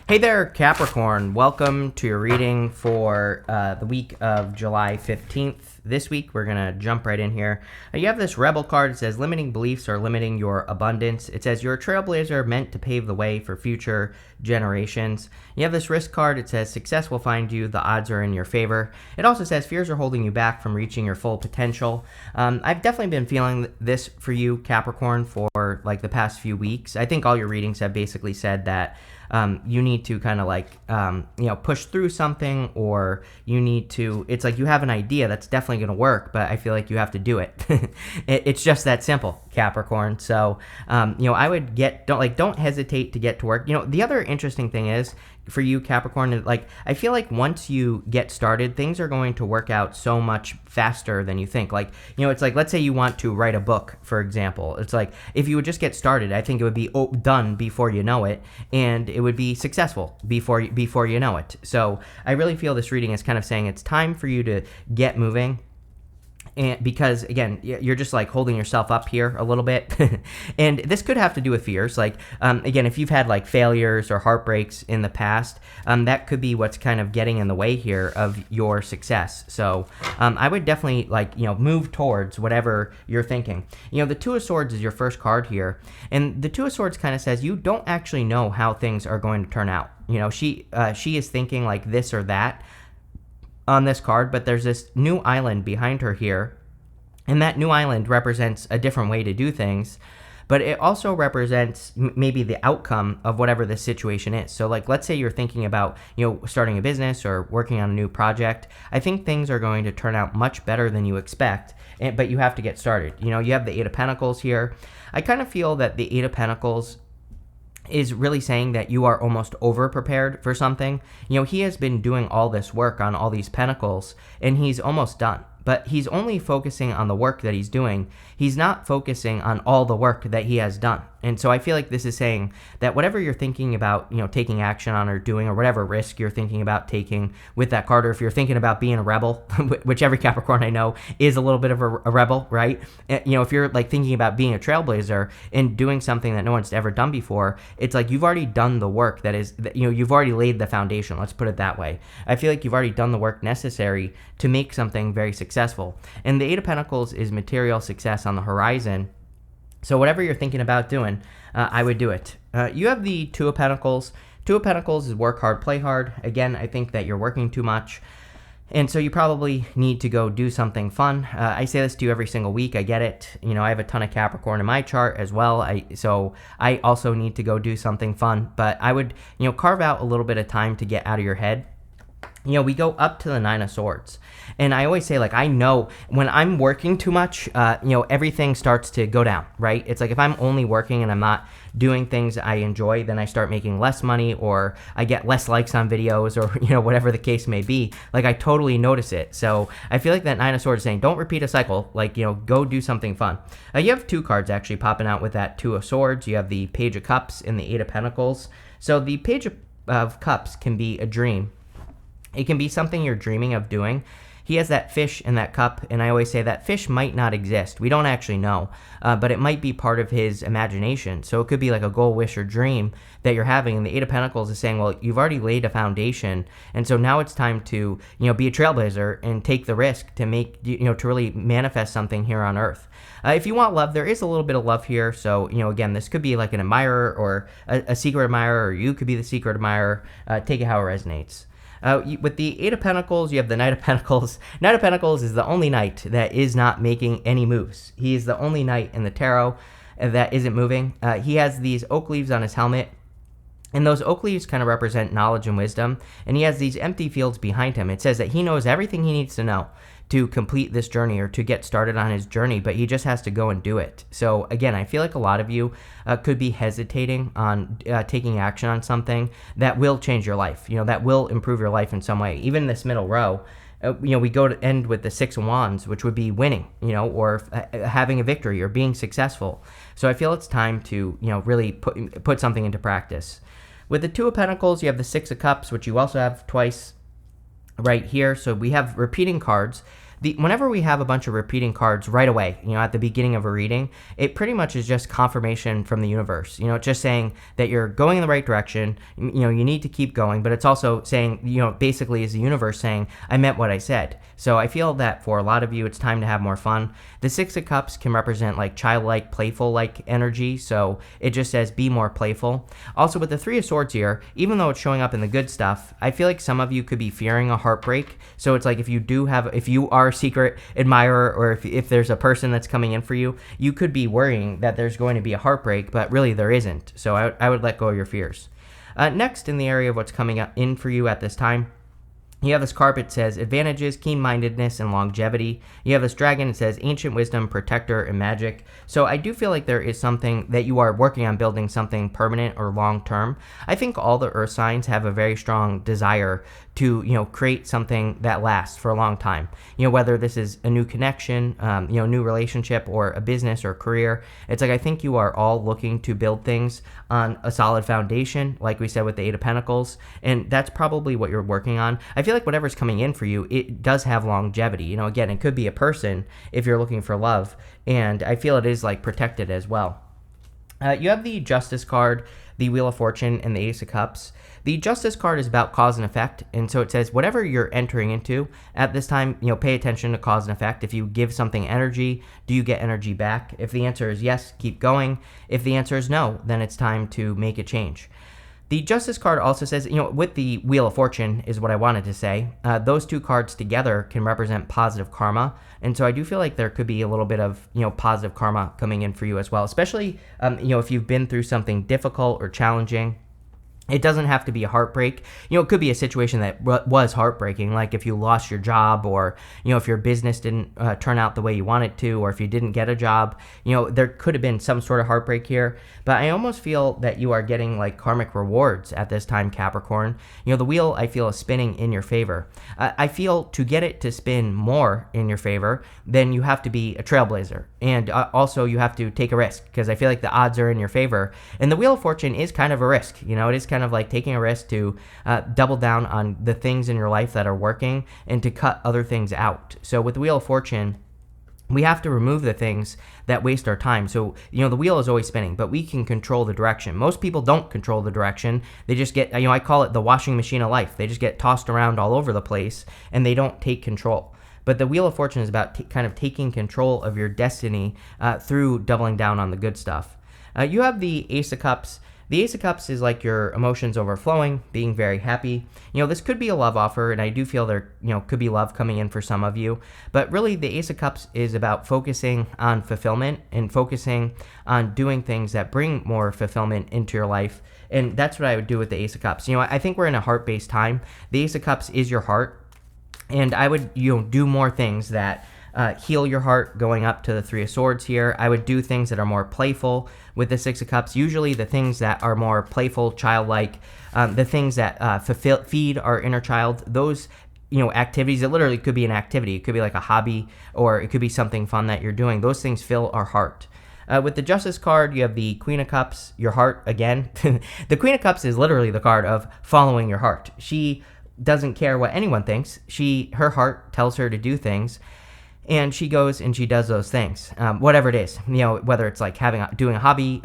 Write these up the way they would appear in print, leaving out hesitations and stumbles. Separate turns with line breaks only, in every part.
Hey there, Capricorn. Welcome to your reading for the week of July 15th. This week, we're going to jump right in here. You have this Rebel card. It says, limiting beliefs are limiting your abundance. It says, you're a trailblazer meant to pave the way for future generations. You have this Risk card. It says, success will find you. The odds are in your favor. It also says, fears are holding you back from reaching your full potential. I've definitely been feeling this for you, Capricorn, for like the past few weeks. I think all your readings have basically said that you need to kind of push through something, or you need to, it's like you have an idea that's definitely going to work, but I feel like you have to do it. It's just that simple, Capricorn. So, I would don't hesitate to get to work. The other interesting thing is, for you, Capricorn, I feel like once you get started, things are going to work out so much faster than you think. It's like, let's say you want to write a book, for example. It's like, if you would just get started, I think it would be done before you know it, and it would be successful before you know it. So I really feel this reading is kind of saying it's time for you to get moving. And because, again, you're just like holding yourself up here a little bit. And this could have to do with fears. Again, if you've had failures or heartbreaks in the past, that could be what's kind of getting in the way here of your success. So I would definitely move towards whatever you're thinking. The Two of Swords is your first card here. And the Two of Swords kind of says you don't actually know how things are going to turn out. She is thinking like this or that on this card, but there's this new island behind her here, and that new island represents a different way to do things, but it also represents maybe the outcome of whatever this situation is. So let's say you're thinking about starting a business or working on a new project. I think things are going to turn out much better than you expect, but you have to get started. You have the Eight of Pentacles here. I kind of feel that the Eight of Pentacles is really saying that you are almost over-prepared for something. He has been doing all this work on all these pentacles, and he's almost done. But he's only focusing on the work that he's doing. He's not focusing on all the work that he has done. And so I feel like this is saying that whatever you're thinking about, taking action on or doing, or whatever risk you're thinking about taking with that card, or if you're thinking about being a rebel, which every Capricorn I know is a little bit of a rebel, right? If you're thinking about being a trailblazer and doing something that no one's ever done before, it's like you've already done the work you've already laid the foundation. Let's put it that way. I feel like you've already done the work necessary to make something very successful. And the Eight of Pentacles is material success on the horizon. So whatever you're thinking about doing, I would do it. You have the Two of Pentacles. Two of Pentacles is work hard, play hard. Again, I think that you're working too much, and so you probably need to go do something fun. I say this to you every single week. I get it. I have a ton of Capricorn in my chart as well. So I also need to go do something fun. But I would, carve out a little bit of time to get out of your head. We go up to the Nine of Swords. And I always say, I know when I'm working too much, everything starts to go down, right? It's like if I'm only working and I'm not doing things I enjoy, then I start making less money, or I get less likes on videos, or, whatever the case may be. I totally notice it. So I feel like that Nine of Swords is saying, don't repeat a cycle. Go do something fun. You have two cards actually popping out with that Two of Swords. You have the Page of Cups and the Eight of Pentacles. So the Page of Cups can be a dream. It can be something you're dreaming of doing. He has that fish in that cup, and I always say that fish might not exist. We don't actually know, but it might be part of his imagination. So it could be like a goal, wish, or dream that you're having. And the Eight of Pentacles is saying, well, you've already laid a foundation, and so now it's time to, be a trailblazer and take the risk to make, to really manifest something here on Earth. If you want love, there is a little bit of love here. So, again, this could be like an admirer or a secret admirer, or you could be the secret admirer. Take it how it resonates. With the Eight of Pentacles, you have the Knight of Pentacles. Knight of Pentacles is the only knight that is not making any moves. He is the only knight in the tarot that isn't moving. He has these oak leaves on his helmet, and those oak leaves kind of represent knowledge and wisdom, and he has these empty fields behind him. It says that he knows everything he needs to know to complete this journey or to get started on his journey, but he just has to go and do it. So again, I feel like a lot of you could be hesitating on taking action on something that will change your life, that will improve your life in some way. Even this middle row, we go to end with the Six of Wands, which would be winning, or having a victory or being successful. So I feel it's time to, really put something into practice. With the Two of Pentacles, you have the Six of Cups, which you also have twice right here. So we have repeating cards. Whenever we have a bunch of repeating cards right away, at the beginning of a reading, it pretty much is just confirmation from the universe. It's just saying that you're going in the right direction. You need to keep going, but it's also saying, basically is the universe saying, I meant what I said. So I feel that for a lot of you, it's time to have more fun. The Six of Cups can represent like childlike, playful-like energy, so it just says be more playful. Also, with the Three of Swords here, even though it's showing up in the good stuff, I feel like some of you could be fearing a heartbreak. So it's like if you are a secret admirer, or if there's a person that's coming in for you, you could be worrying that there's going to be a heartbreak, but really there isn't. So I would let go of your fears. Next, in the area of what's coming in for you at this time, you have this card that says advantages, keen-mindedness, and longevity. You have this dragon that says ancient wisdom, protector, and magic. So I do feel like there is something that you are working on building something permanent or long-term. I think all the earth signs have a very strong desire to, create something that lasts for a long time. Whether this is a new connection, new relationship, or a business or career. It's like I think you are all looking to build things on a solid foundation, like we said with the Eight of Pentacles, and that's probably what you're working on. I feel like whatever's coming in for you, it does have longevity. Again, it could be a person if you're looking for love, and I feel it is like protected as well. You have the Justice card, the Wheel of Fortune, and the Ace of Cups. The Justice card is about cause and effect, and so it says whatever you're entering into at this time, pay attention to cause and effect. If you give something energy, do you get energy back? If the answer is yes, keep going. If the answer is no, then it's time to make a change. The Justice card also says, with the Wheel of Fortune is what I wanted to say. Those two cards together can represent positive karma. And so I do feel like there could be a little bit of, positive karma coming in for you as well, especially, if you've been through something difficult or challenging. It doesn't have to be a heartbreak. It could be a situation that was heartbreaking, like if you lost your job, or, if your business didn't turn out the way you want it to, or if you didn't get a job. There could have been some sort of heartbreak here. But I almost feel that you are getting like karmic rewards at this time, Capricorn. The wheel, I feel, is spinning in your favor. I feel to get it to spin more in your favor, then you have to be a trailblazer. And also you have to take a risk, because I feel like the odds are in your favor. And the Wheel of Fortune is kind of a risk. It is kind of like taking a risk to double down on the things in your life that are working and to cut other things out. So with the Wheel of Fortune, we have to remove the things that waste our time. So, the wheel is always spinning, but we can control the direction. Most people don't control the direction. They just get, I call it the washing machine of life. They just get tossed around all over the place, and they don't take control. But the Wheel of Fortune is about kind of taking control of your destiny through doubling down on the good stuff. You have the Ace of Cups. The Ace of Cups is like your emotions overflowing, being very happy. This could be a love offer, and I do feel there, could be love coming in for some of you. But really, the Ace of Cups is about focusing on fulfillment and focusing on doing things that bring more fulfillment into your life. And that's what I would do with the Ace of Cups. I think we're in a heart-based time. The Ace of Cups is your heart, and I would, do more things that heal your heart, going up to the Three of Swords here. I would do things that are more playful with the Six of Cups. Usually the things that are more playful, childlike, the things that feed our inner child, those activities. It literally could be an activity. It could be like a hobby, or it could be something fun that you're doing. Those things fill our heart. With the Justice card, you have the Queen of Cups, your heart again. The Queen of Cups is literally the card of following your heart. She doesn't care what anyone thinks. Her heart tells her to do things, and she goes and she does those things, whatever it is. Whether it's like doing a hobby.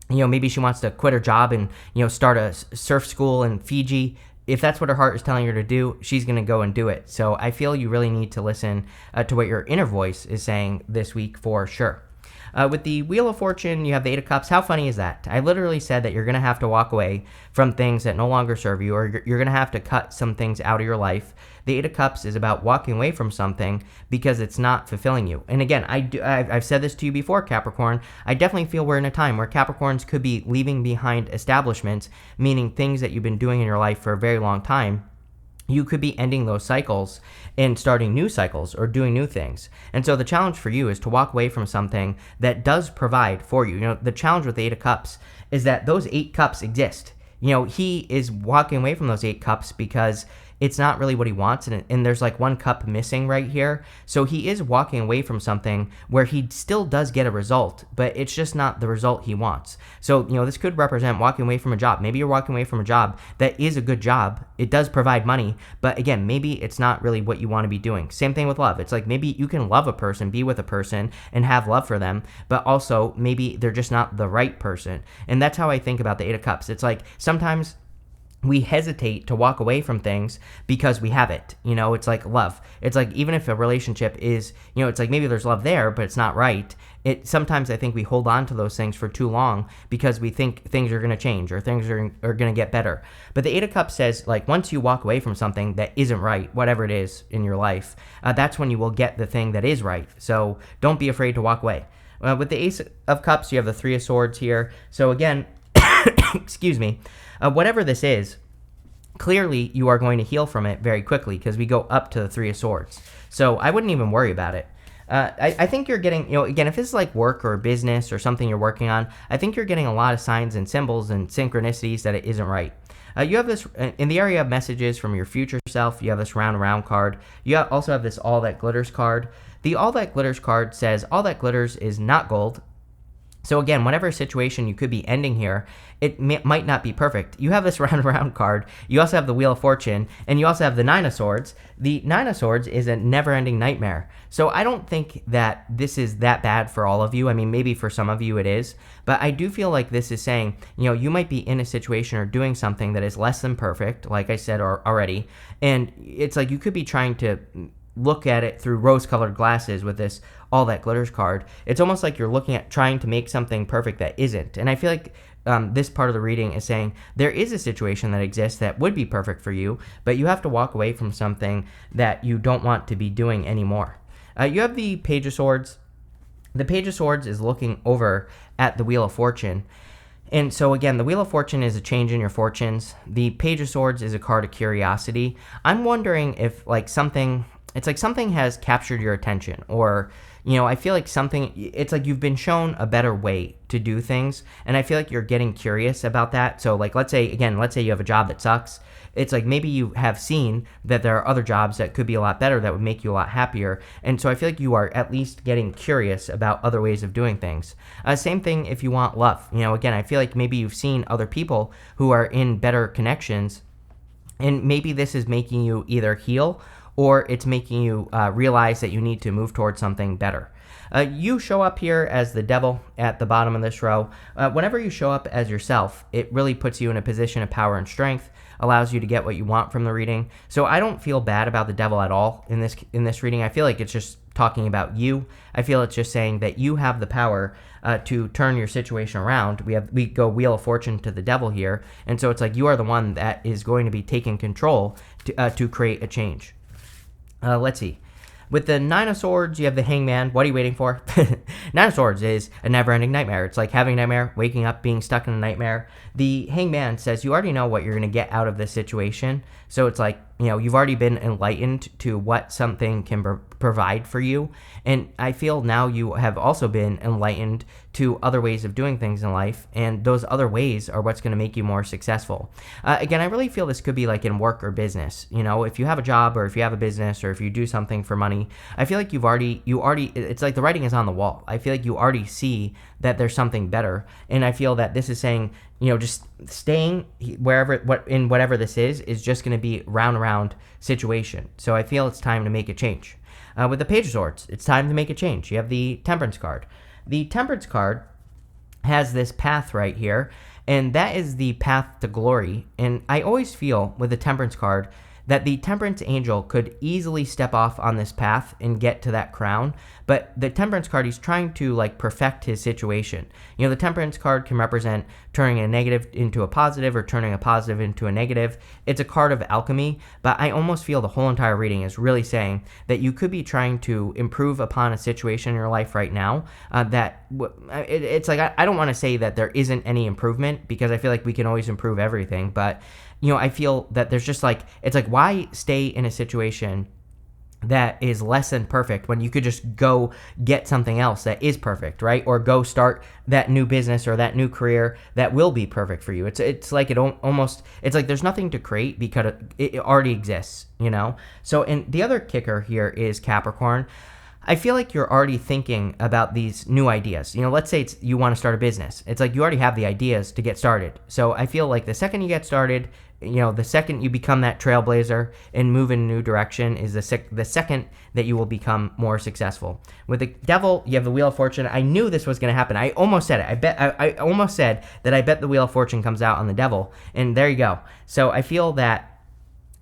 Maybe she wants to quit her job and start a surf school in Fiji. If that's what her heart is telling her to do, she's going to go and do it. So I feel you really need to listen to what your inner voice is saying this week for sure. With the Wheel of Fortune, you have the Eight of Cups. How funny is that? I literally said that you're going to have to walk away from things that no longer serve you, or you're going to have to cut some things out of your life. The Eight of Cups is about walking away from something because it's not fulfilling you. And again, I've said this to you before, Capricorn. I definitely feel we're in a time where Capricorns could be leaving behind establishments, meaning things that you've been doing in your life for a very long time. You could be ending those cycles and starting new cycles or doing new things. And so the challenge for you is to walk away from something that does provide for you. The challenge with the Eight of Cups is that those 8 cups exist. He is walking away from those 8 cups because it's not really what he wants, and there's like one cup missing right here. So he is walking away from something where he still does get a result, but it's just not the result he wants. So, this could represent walking away from a job. Maybe you're walking away from a job that is a good job. It does provide money, but again, maybe it's not really what you want to be doing. Same thing with love. It's like maybe you can love a person, be with a person, and have love for them, but also maybe they're just not the right person. And that's how I think about the Eight of Cups. It's like sometimes we hesitate to walk away from things because we have it. It's like love. It's like even if a relationship is, it's like maybe there's love there, but it's not right. Sometimes I think we hold on to those things for too long because we think things are going to change or things are going to get better. But the Eight of Cups says, like, once you walk away from something that isn't right, whatever it is in your life, that's when you will get the thing that is right. So don't be afraid to walk away. With the Ace of Cups, you have the Three of Swords here. So again, excuse me, whatever this is, clearly you are going to heal from it very quickly because we go up to the Three of Swords. So I wouldn't even worry about it. I think you're getting, again, if it's like work or business or something you're working on, I think you're getting a lot of signs and symbols and synchronicities that it isn't right. You have this, in the area of messages from your future self, you have this round around card. You also have this All That Glitters card. The All That Glitters card says all that glitters is not gold. So again, whatever situation you could be ending here, it might not be perfect. You have this round around card. You also have the Wheel of Fortune, and you also have the Nine of Swords. The Nine of Swords is a never-ending nightmare. So I don't think that this is that bad for all of you. I mean, maybe for some of you it is, but I do feel like this is saying, you might be in a situation or doing something that is less than perfect, like I said already, and it's like you could be trying to look at it through rose-colored glasses with this All That Glitters card. It's almost like you're looking at trying to make something perfect that isn't. And I feel like this part of the reading is saying there is a situation that exists that would be perfect for you, but you have to walk away from something that you don't want to be doing anymore. You have the Page of Swords. The Page of Swords is looking over at the Wheel of Fortune. And so again, the Wheel of Fortune is a change in your fortunes. The Page of Swords is a card of curiosity. I'm wondering if it's like something has captured your attention, or, I feel like it's like you've been shown a better way to do things, and I feel like you're getting curious about that. So like, let's say you have a job that sucks. It's like maybe you have seen that there are other jobs that could be a lot better, that would make you a lot happier. And so I feel like you are at least getting curious about other ways of doing things. Same thing if you want love. Again, I feel like maybe you've seen other people who are in better connections, and maybe this is making you either heal or it's making you realize that you need to move towards something better. You show up here as the Devil at the bottom of this row. Whenever you show up as yourself, it really puts you in a position of power and strength, allows you to get what you want from the reading. So I don't feel bad about the Devil at all in this reading. I feel like it's just talking about you. I feel it's just saying that you have the power to turn your situation around. We go Wheel of Fortune to the Devil here, and so it's like you are the one that is going to be taking control to create a change. Let's see. With the Nine of Swords, you have the Hangman. What are you waiting for? Nine of Swords is a never-ending nightmare. It's like having a nightmare, waking up, being stuck in a nightmare. The Hangman says you already know what you're going to get out of this situation. So it's like, you've already been enlightened to what something can provide for you. And I feel now you have also been enlightened to other ways of doing things in life. And those other ways are what's going to make you more successful. Again, I really feel this could be like in work or business. If you have a job or if you have a business or if you do something for money, I feel like you already, it's like the writing is on the wall. I feel like you already see that there's something better. And I feel that this is saying, just staying whatever this is just going to be round around situation. So I feel it's time to make a change. With the Page of Swords, it's time to make a change. You have the Temperance card. The Temperance card has this path right here, and that is the path to glory. And I always feel with the Temperance card that the Temperance angel could easily step off on this path and get to that crown. But the Temperance card, he's trying to perfect his situation. The Temperance card can represent turning a negative into a positive or turning a positive into a negative. It's a card of alchemy, but I almost feel the whole entire reading is really saying that you could be trying to improve upon a situation in your life right now it's like, I don't want to say that there isn't any improvement, because I feel like we can always improve everything, but I feel that there's just it's like, why stay in a situation that is less than perfect when you could just go get something else that is perfect, right? Or go start that new business or that new career that will be perfect for you. It's like it's like there's nothing to create because it already exists, you know? So, and the other kicker here is Capricorn. I feel like you're already thinking about these new ideas. You know, let's say you want to start a business. It's like you already have the ideas to get started. So I feel like the second you get started, you know, the second you become that trailblazer and move in a new direction is the second that you will become more successful. With the devil, you have the Wheel of Fortune. I knew this was going to happen. I almost said it. I almost said that I bet the Wheel of Fortune comes out on the devil. And there you go. So I feel that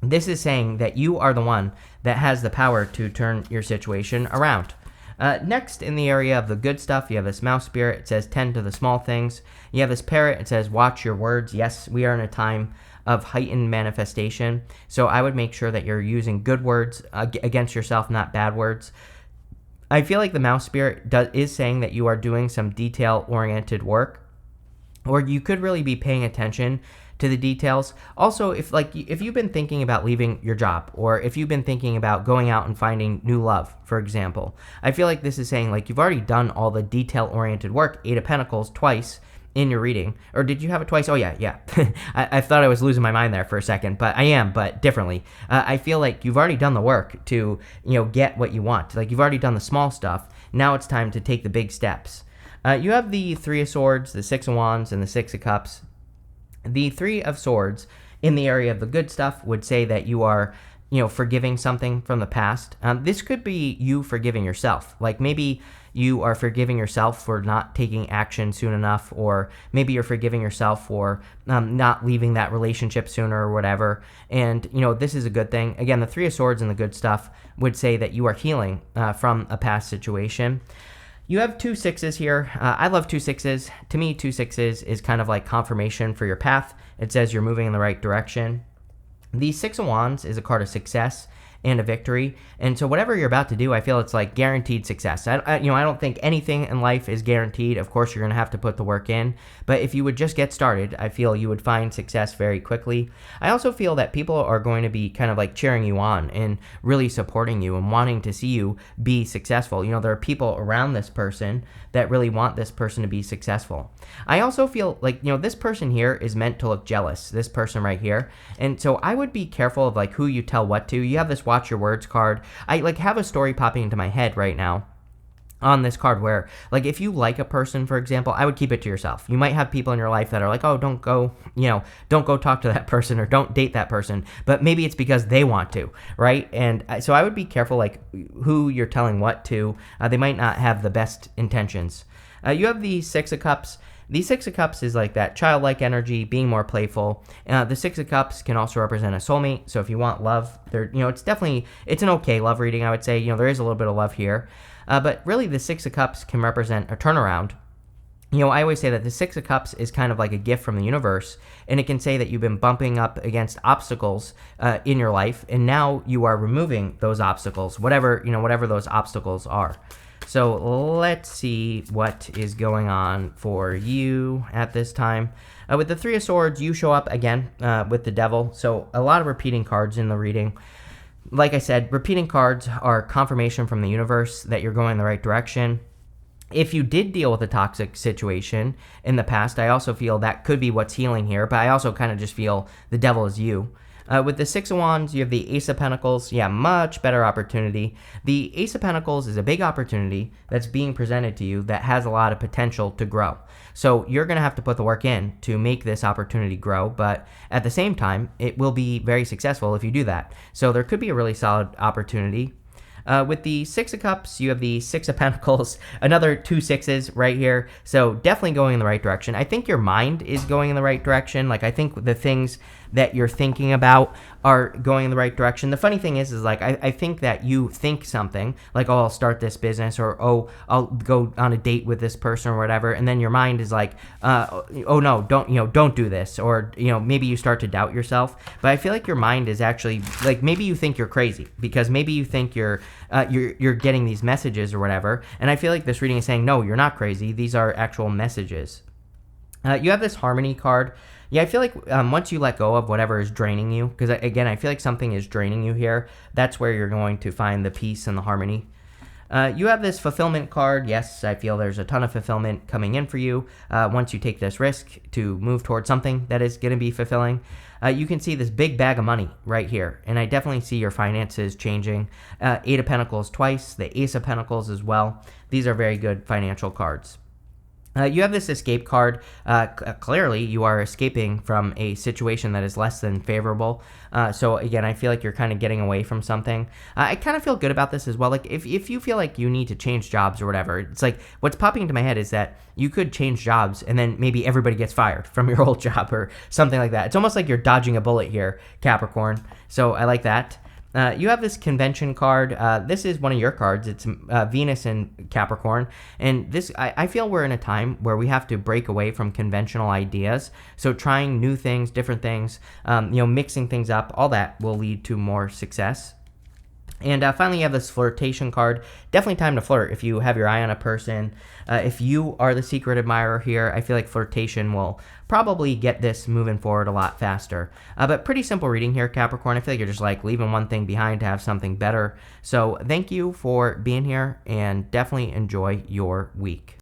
this is saying that you are the one that has the power to turn your situation around. Next, in the area of the good stuff, you have this mouse spirit. It says, tend to the small things. You have this parrot. It says, watch your words. Yes, we are in a time of heightened manifestation. So I would make sure that you're using good words against yourself, not bad words. I feel like the mouse spirit is saying that you are doing some detail-oriented work, or you could really be paying attention to the details. Also, if you've been thinking about leaving your job, or if you've been thinking about going out and finding new love, for example, I feel like this is saying like you've already done all the detail-oriented work, 8 of Pentacles, twice in your reading. Or did you have it twice? Oh yeah. I thought I was losing my mind there for a second, but I am, but differently. I feel like you've already done the work to, you know, get what you want. Like you've already done the small stuff. Now it's time to take the big steps. You have the 3 of Swords, the 6 of Wands, and the 6 of Cups. The 3 of Swords in the area of the good stuff would say that you are, you know, forgiving something from the past. This could be you forgiving yourself. Like maybe you are forgiving yourself for not taking action soon enough, or maybe you're forgiving yourself for not leaving that relationship sooner or whatever. And, you know, this is a good thing. Again, the 3 of Swords and the good stuff would say that you are healing from a past situation. You have 2 6s here. I love 2 6s. To me, 2 6s is kind of like confirmation for your path. It says you're moving in the right direction. The 6 of Wands is a card of success and a victory. And so whatever you're about to do, I feel it's like guaranteed success. I don't think anything in life is guaranteed. Of course, you're going to have to put the work in. But if you would just get started, I feel you would find success very quickly. I also feel that people are going to be kind of like cheering you on and really supporting you and wanting to see you be successful. You know, there are people around this person that really want this person to be successful. I also feel like, you know, this person here is meant to look jealous, this person right here. And so I would be careful of like who you tell what to. You have this watch your words card. I like have a story popping into my head right now on this card where, like, if you like a person, for example, I would keep it to yourself. You might have people in your life that are like, oh, don't go talk to that person or don't date that person, but maybe it's because they want to, right? And so I would be careful, like, who you're telling what to. They might not have the best intentions. You have the 6 of Cups. The 6 of Cups is like that childlike energy, being more playful. The 6 of Cups can also represent a soulmate. So if you want love, it's an okay love reading, I would say. You know, there is a little bit of love here. But really, the 6 of Cups can represent a turnaround. You know, I always say that the 6 of Cups is kind of like a gift from the universe, and it can say that you've been bumping up against obstacles in your life, and now you are removing those obstacles, whatever those obstacles are. So let's see what is going on for you at this time. With the 3 of Swords, you show up again with the Devil, so a lot of repeating cards in the reading. Like I said, repeating cards are confirmation from the universe that you're going the right direction. If you did deal with a toxic situation in the past, I also feel that could be what's healing here, but I also kind of just feel the devil is you. With the 6 of Wands, you have the Ace of Pentacles. Yeah, much better opportunity. The Ace of Pentacles is a big opportunity that's being presented to you that has a lot of potential to grow. So you're going to have to put the work in to make this opportunity grow, but at the same time, it will be very successful if you do that. So there could be a really solid opportunity. With the 6 of Cups, you have the 6 of Pentacles, another 2 6s right here. So definitely going in the right direction. I think your mind is going in the right direction. Like, I think the things that you're thinking about are going in the right direction. The funny thing is like, I think that you think something like, oh, I'll start this business, or, oh, I'll go on a date with this person or whatever. And then your mind is like, oh no, don't do this. Or, maybe you start to doubt yourself. But I feel like your mind is actually like, maybe you think you're crazy because maybe you think you're getting these messages or whatever. And I feel like this reading is saying, no, you're not crazy. These are actual messages. You have this Harmony card. Yeah, I feel like once you let go of whatever is draining you, because again, I feel like something is draining you here, that's where you're going to find the peace and the harmony. You have this fulfillment card. Yes, I feel there's a ton of fulfillment coming in for you once you take this risk to move towards something that is going to be fulfilling. You can see this big bag of money right here, and I definitely see your finances changing. Eight of Pentacles twice, the Ace of Pentacles as well. These are very good financial cards. You have this escape card. Clearly, you are escaping from a situation that is less than favorable. So again, I feel like you're kind of getting away from something. I kind of feel good about this as well. Like if you feel like you need to change jobs or whatever, it's like what's popping into my head is that you could change jobs and then maybe everybody gets fired from your old job or something like that. It's almost like you're dodging a bullet here, Capricorn. So I like that. You have this convention card. This is one of your cards. It's Venus and Capricorn. And this, I feel we're in a time where we have to break away from conventional ideas. So trying new things, different things, mixing things up, all that will lead to more success. And finally, you have this flirtation card. Definitely time to flirt if you have your eye on a person. If you are the secret admirer here, I feel like flirtation will probably get this moving forward a lot faster. But pretty simple reading here, Capricorn. I feel like you're just like leaving one thing behind to have something better. So thank you for being here and definitely enjoy your week.